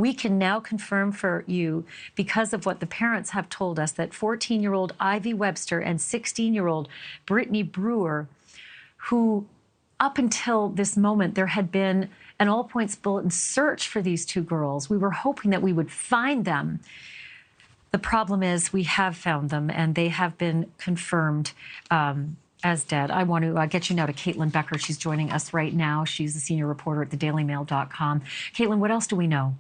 We can now confirm for you, because of what the parents have told us, that 14-year-old Ivy Webster and 16-year-old Brittany Brewer, who up until this moment, there had been an all points bulletin search for these two girls. We were hoping that we would find them. The problem is we have found them, and they have been confirmed as dead. I want to get you now to Caitlin Becker. She's joining us right now. She's a senior reporter at thedailymail.com. Caitlin, what else do we know?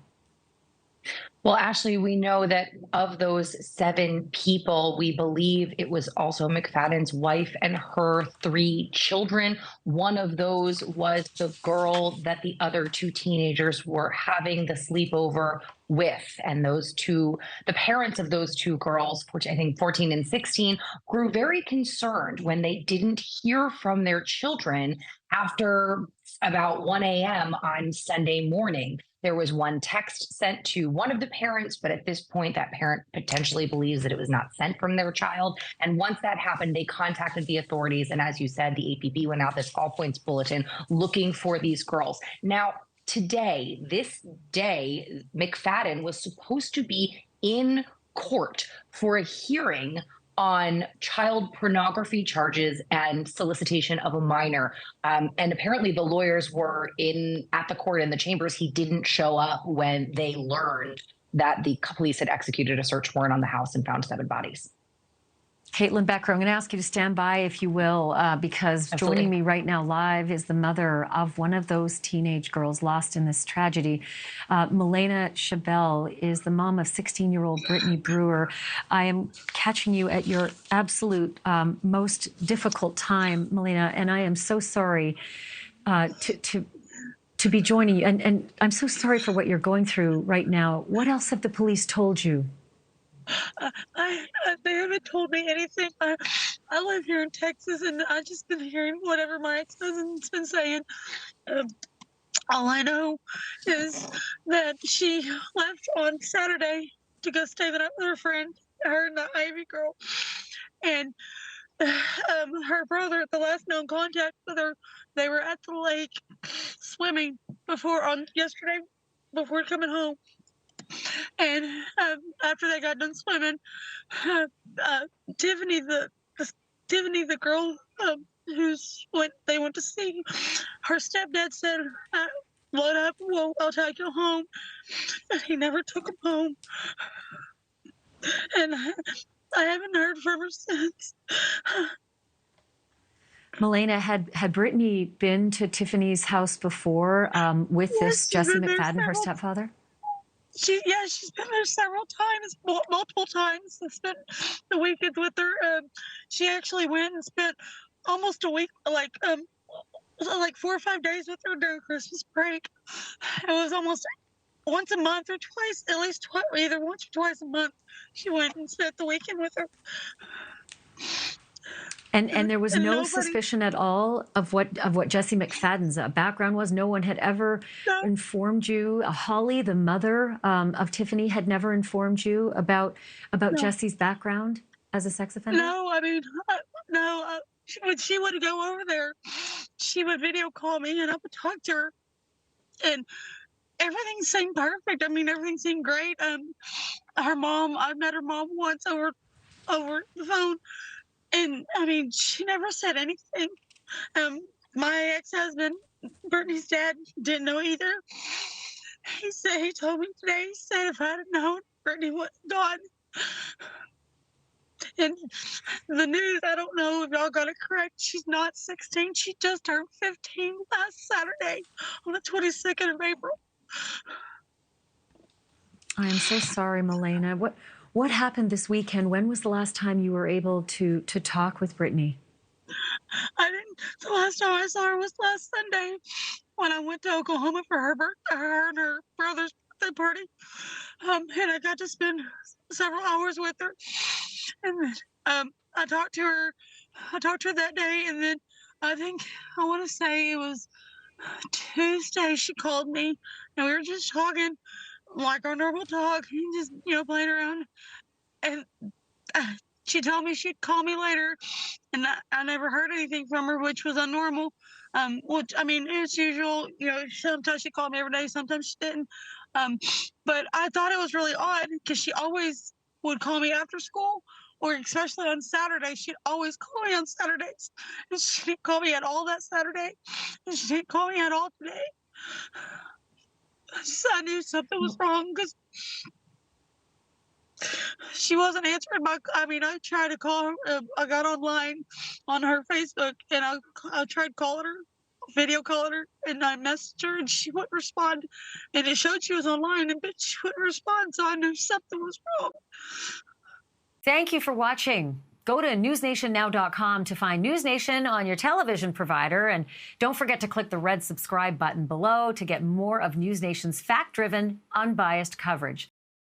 Well, Ashleigh, we know that of those 7 people, we believe it was also McFadden's wife and her 3 children. One of those was the girl that the other 2 teenagers were having the sleepover with. And the parents of those 2 girls, which I think 14 and 16, grew very concerned when they didn't hear from their children after about 1 a.m. on Sunday morning. There was one text sent to one of the parents, but at this point, that parent potentially believes that it was not sent from their child. And once that happened, they contacted the authorities. And as you said, the APB went out this all points bulletin looking for these girls. Now, this day, McFadden was supposed to be in court for a hearing on child pornography charges and solicitation of a minor. And apparently the lawyers were at the court in the chambers. He didn't show up when they learned that the police had executed a search warrant on the house and found 7 bodies. Caitlin Becker, I'm going to ask you to stand by, if you will, because Absolutely. Joining me right now live is the mother of one of those teenage girls lost in this tragedy. Malaina Schabell is the mom of 16-year-old Brittany Brewer. I am catching you at your absolute most difficult time, Malaina, and I am so sorry to be joining you. And I'm so sorry for what you're going through right now. What else have the police told you? They haven't told me anything. I live here in Texas, and I've just been hearing whatever my ex-husband's been saying. All I know is that she left on Saturday to go stay the night with her friend, her and the Ivy girl. And her brother, the last known contact with her, they were at the lake swimming yesterday before coming home. And after they got done swimming, Tiffany, the girl they went to see, her stepdad said, "Load up, I'll take you home." And he never took him home, and I haven't heard from her since. Malaina, had Brittany been to Tiffany's house before with this Jesse McFadden, her stepfather? She's been there several times, multiple times, and spent the weekends with her. She actually went and spent almost a week, like 4 or 5 days with her during Christmas break. It was almost once a month or twice, at least either once or twice a month. She went and spent the weekend with her. And there was no suspicion at all of what Jesse McFadden's background was. No one had ever informed you. Holly, the mother of Tiffany, had never informed you about Jesse's background as a sex offender. No, I mean, no. When she would go over there, she would video call me, and I would talk to her, and everything seemed perfect. I mean, everything seemed great. Her mom, I met her mom once over the phone. And I mean, she never said anything. My ex-husband, Brittany's dad, didn't know either. He told me today, he said if I'd have known, Brittany was gone. And the news, I don't know if y'all got it correct. She's not 16. She just turned 15 last Saturday on the 22nd of April. I am so sorry, Malaina. What happened this weekend? When was the last time you were able to talk with Brittany? The last time I saw her was last Sunday when I went to Oklahoma for her and her brother's birthday party. And I got to spend several hours with her. And then I talked to her that day, and then I want to say it was Tuesday she called me, and we were just talking like our normal talk, just playing around. And she told me she'd call me later, and I never heard anything from her, which was unnormal. Which, I mean, it's usual. Sometimes she called me every day, sometimes she didn't. But I thought it was really odd because she always would call me after school, or especially on Saturdays. She'd always call me on Saturdays. And she didn't call me at all that Saturday. And she didn't call me at all today. I knew something was wrong because she wasn't answering I tried to call her. I got online on her Facebook and I tried calling her, video calling her, and I messaged her and she wouldn't respond. And it showed she was online, but she wouldn't respond. So I knew something was wrong. Thank you for watching. Go to newsnationnow.com to find NewsNation on your television provider. And don't forget to click the red subscribe button below to get more of NewsNation's fact-driven, unbiased coverage.